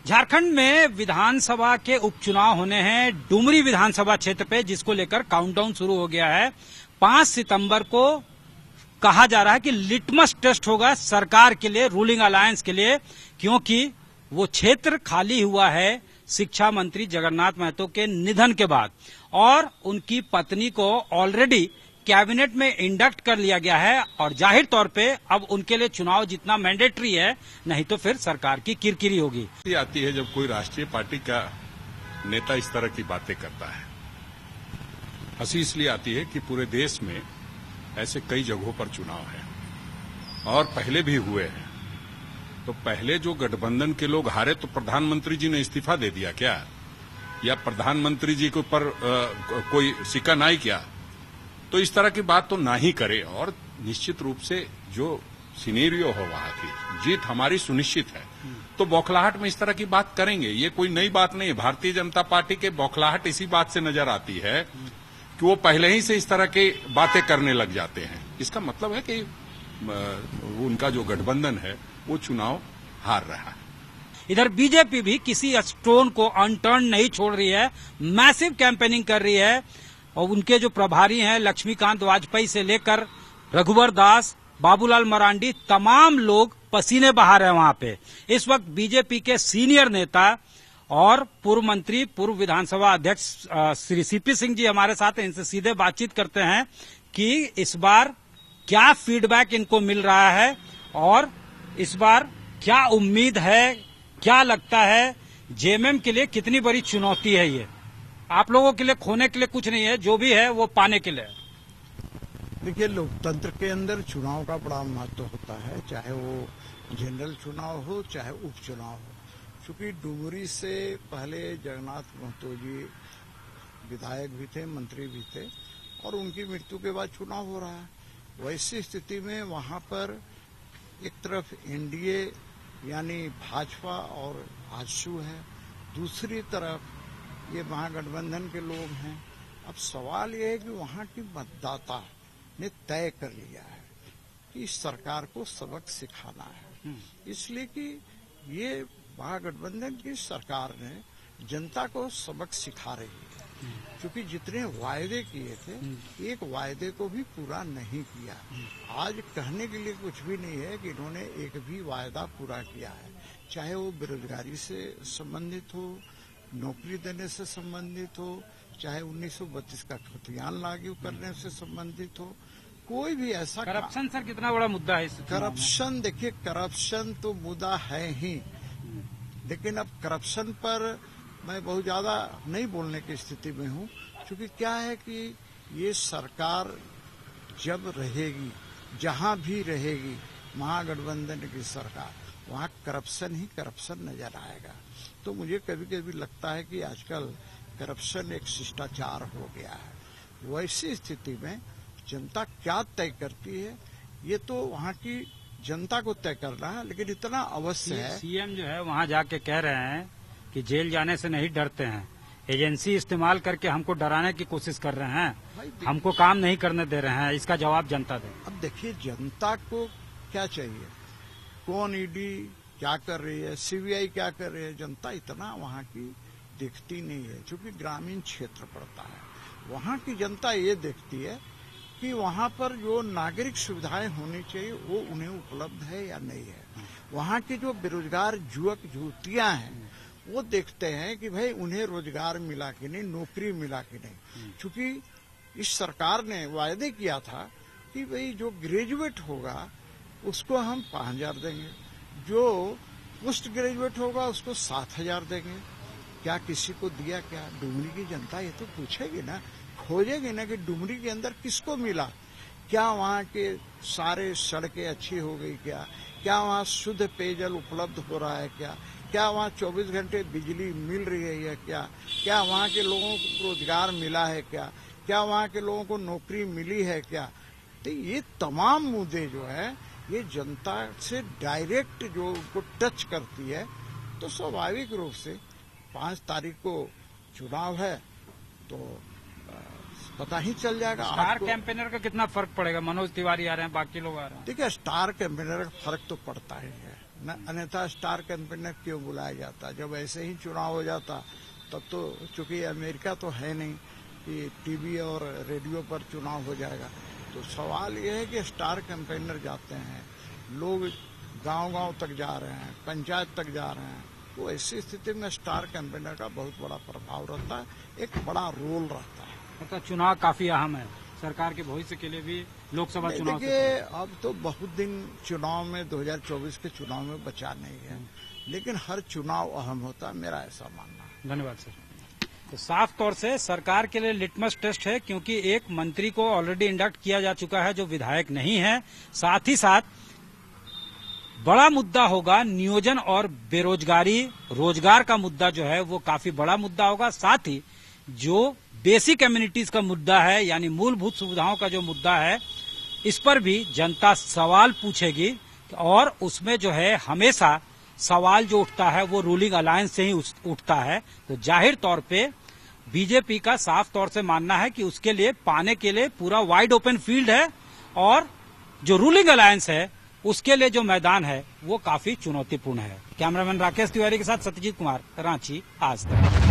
झारखंड में विधानसभा के उपचुनाव होने हैं डुमरी विधानसभा क्षेत्र पे, जिसको लेकर काउंटडाउन शुरू हो गया है। 5 सितंबर को कहा जा रहा है कि लिटमस टेस्ट होगा सरकार के लिए, रूलिंग अलायंस के लिए, क्योंकि वो क्षेत्र खाली हुआ है शिक्षा मंत्री जगन्नाथ महतो के निधन के बाद, और उनकी पत्नी को ऑलरेडी कैबिनेट में इंडक्ट कर लिया गया है। और जाहिर तौर पे अब उनके लिए चुनाव जीतना मैंडेटरी है, नहीं तो फिर सरकार की किरकिरी होगी। आती है जब कोई राष्ट्रीय पार्टी का नेता इस तरह की बातें करता है। हंसी इसलिए आती है कि पूरे देश में ऐसे कई जगहों पर चुनाव है और पहले भी हुए हैं। तो पहले जो गठबंधन के लोग हारे तो प्रधानमंत्री जी ने इस्तीफा दे दिया क्या, या प्रधानमंत्री जी के ऊपर कोई शिकन आई क्या? तो इस तरह की बात तो ना ही करे। और निश्चित रूप से जो सिनेरियो हो वहां की जीत हमारी सुनिश्चित है, तो बौखलाहट में इस तरह की बात करेंगे, ये कोई नई बात नहीं। भारतीय जनता पार्टी के बौखलाहट इसी बात से नजर आती है कि वो पहले ही से इस तरह की बातें करने लग जाते हैं। इसका मतलब है कि उनका जो गठबंधन है वो चुनाव हार रहा है। इधर बीजेपी भी किसी स्टोन को अनटर्न नहीं छोड़ रही है, मैसिव कैंपेनिंग कर रही है। और उनके जो प्रभारी हैं लक्ष्मीकांत वाजपेयी से लेकर रघुवर दास, बाबूलाल मरांडी, तमाम लोग पसीने बहा रहे हैं वहां पे। इस वक्त बीजेपी के सीनियर नेता और पूर्व मंत्री, पूर्व विधानसभा अध्यक्ष श्री सीपी सिंह जी हमारे साथ हैं। इनसे सीधे बातचीत करते हैं कि इस बार क्या फीडबैक इनको मिल रहा है और इस बार क्या उम्मीद है, क्या लगता है जेएमएम के लिए कितनी बड़ी चुनौती है ये। आप लोगों के लिए खोने के लिए कुछ नहीं है, जो भी है वो पाने के लिए। देखिए, लोकतंत्र के अंदर चुनाव का बड़ा महत्व होता है, चाहे वो जनरल चुनाव हो चाहे उपचुनाव हो। क्योंकि डुमरी से पहले जगन्नाथ महतो जी विधायक भी थे, मंत्री भी थे, और उनकी मृत्यु के बाद चुनाव हो रहा है। वैसी स्थिति में वहां पर एक तरफ एनडीए यानी भाजपा और आजसू है, दूसरी तरफ ये महागठबंधन के लोग हैं। अब सवाल ये है कि वहां की मतदाता ने तय कर लिया है कि सरकार को सबक सिखाना है, इसलिए कि ये महागठबंधन की सरकार ने जनता को सबक सिखा रही है। क्योंकि जितने वायदे किए थे, एक वायदे को भी पूरा नहीं किया। आज कहने के लिए कुछ भी नहीं है कि इन्होंने एक भी वायदा पूरा किया है, चाहे वो बेरोजगारी से संबंधित हो, नौकरी देने से संबंधित हो, चाहे 1932 का खतियान लागू करने से संबंधित हो, कोई भी ऐसा। करप्शन सर कितना बड़ा मुद्दा है इस करप्शन? देखिए, करप्शन तो मुद्दा है ही, लेकिन अब करप्शन पर मैं बहुत ज्यादा नहीं बोलने की स्थिति में हूं। क्योंकि क्या है कि ये सरकार जब रहेगी, जहां भी रहेगी महागठबंधन की सरकार, वहां करप्शन ही करप्शन नजर आएगा। तो मुझे कभी कभी लगता है कि आजकल करप्शन एक शिष्टाचार हो गया है। वैसी स्थिति में जनता क्या तय करती है, ये तो वहां की जनता को तय करना है, लेकिन इतना अवश्य है। सीएम जो है वहां जाके कह रहे हैं कि जेल जाने से नहीं डरते हैं, एजेंसी इस्तेमाल करके हमको डराने की कोशिश कर रहे हैं, हमको काम नहीं करने दे रहे हैं। इसका जवाब जनता दे। अब देखिए, जनता को क्या चाहिए, कौन ईडी क्या कर रही है, सीबीआई क्या कर रही है, जनता इतना वहां की देखती नहीं है। क्योंकि ग्रामीण क्षेत्र पड़ता है, वहां की जनता ये देखती है कि वहां पर जो नागरिक सुविधाएं होनी चाहिए वो उन्हें उपलब्ध है या नहीं है। वहां के जो बेरोजगार युवक युवतियां हैं वो देखते हैं कि भाई उन्हें रोजगार मिला कि नहीं, नौकरी मिला कि नहीं। क्योंकि इस सरकार ने वायदे किया था कि भाई जो ग्रेजुएट होगा उसको हम 5,000 देंगे, जो पोस्ट ग्रेजुएट होगा उसको 7,000 देंगे। क्या किसी को दिया? क्या डुमरी की जनता ये तो पूछेगी ना, खोजेगी ना कि डुमरी के अंदर किसको मिला। क्या वहाँ के सारे सड़कें अच्छी हो गई? क्या वहाँ शुद्ध पेयजल उपलब्ध हो रहा है? क्या वहाँ 24 घंटे बिजली मिल रही है या क्या वहाँ के लोगों को रोजगार मिला है? क्या वहाँ के लोगों को नौकरी मिली है? क्या? तो ये तमाम मुद्दे जो है ये जनता से डायरेक्ट जो उनको टच करती है। तो स्वाभाविक रूप से 5 तारीख को चुनाव है, तो पता ही चल जाएगा। स्टार कैंपेनर का कितना फर्क पड़ेगा? मनोज तिवारी आ रहे हैं, बाकी लोग आ रहे हैं। देखिए, स्टार कैंपेनर का फर्क तो पड़ता ही है। अन्यथा स्टार कैंपेनर क्यों बुलाया जाता? जब ऐसे ही चुनाव हो जाता तब तो, चूंकि अमेरिका तो है नहीं कि टीवी और रेडियो पर चुनाव हो जाएगा, तो सवाल यह है कि स्टार कैंपेनर जाते हैं, लोग गांव-गांव तक जा रहे हैं, पंचायत तक जा रहे हैं, तो ऐसी स्थिति में स्टार कैंपेनर का बहुत बड़ा प्रभाव रहता है, एक बड़ा रोल रहता है। मतलब चुनाव काफी अहम है सरकार के भविष्य के लिए भी, लोकसभा चुनाव देखिए अब तो बहुत दिन चुनाव में 2024 के चुनाव में बचा नहीं है, लेकिन हर चुनाव अहम होता है, मेरा ऐसा मानना है। धन्यवाद सर। तो साफ तौर से सरकार के लिए लिटमस टेस्ट है, क्योंकि एक मंत्री को ऑलरेडी इंडक्ट किया जा चुका है जो विधायक नहीं है। साथ ही साथ बड़ा मुद्दा होगा नियोजन और बेरोजगारी, रोजगार का मुद्दा जो है वो काफी बड़ा मुद्दा होगा। साथ ही जो बेसिक कम्युनिटीज का मुद्दा है, यानी मूलभूत सुविधाओं का जो मुद्दा है, इस पर भी जनता सवाल पूछेगी और उसमें जो है हमेशा सवाल जो उठता है वो रूलिंग अलायंस से ही उठता है। तो जाहिर तौर पे बीजेपी का साफ तौर से मानना है कि उसके लिए पाने के लिए पूरा वाइड ओपन फील्ड है और जो रूलिंग अलायंस है उसके लिए जो मैदान है वो काफी चुनौतीपूर्ण है। कैमरामैन राकेश तिवारी के साथ सत्यजीत कुमार, रांची, आज तक।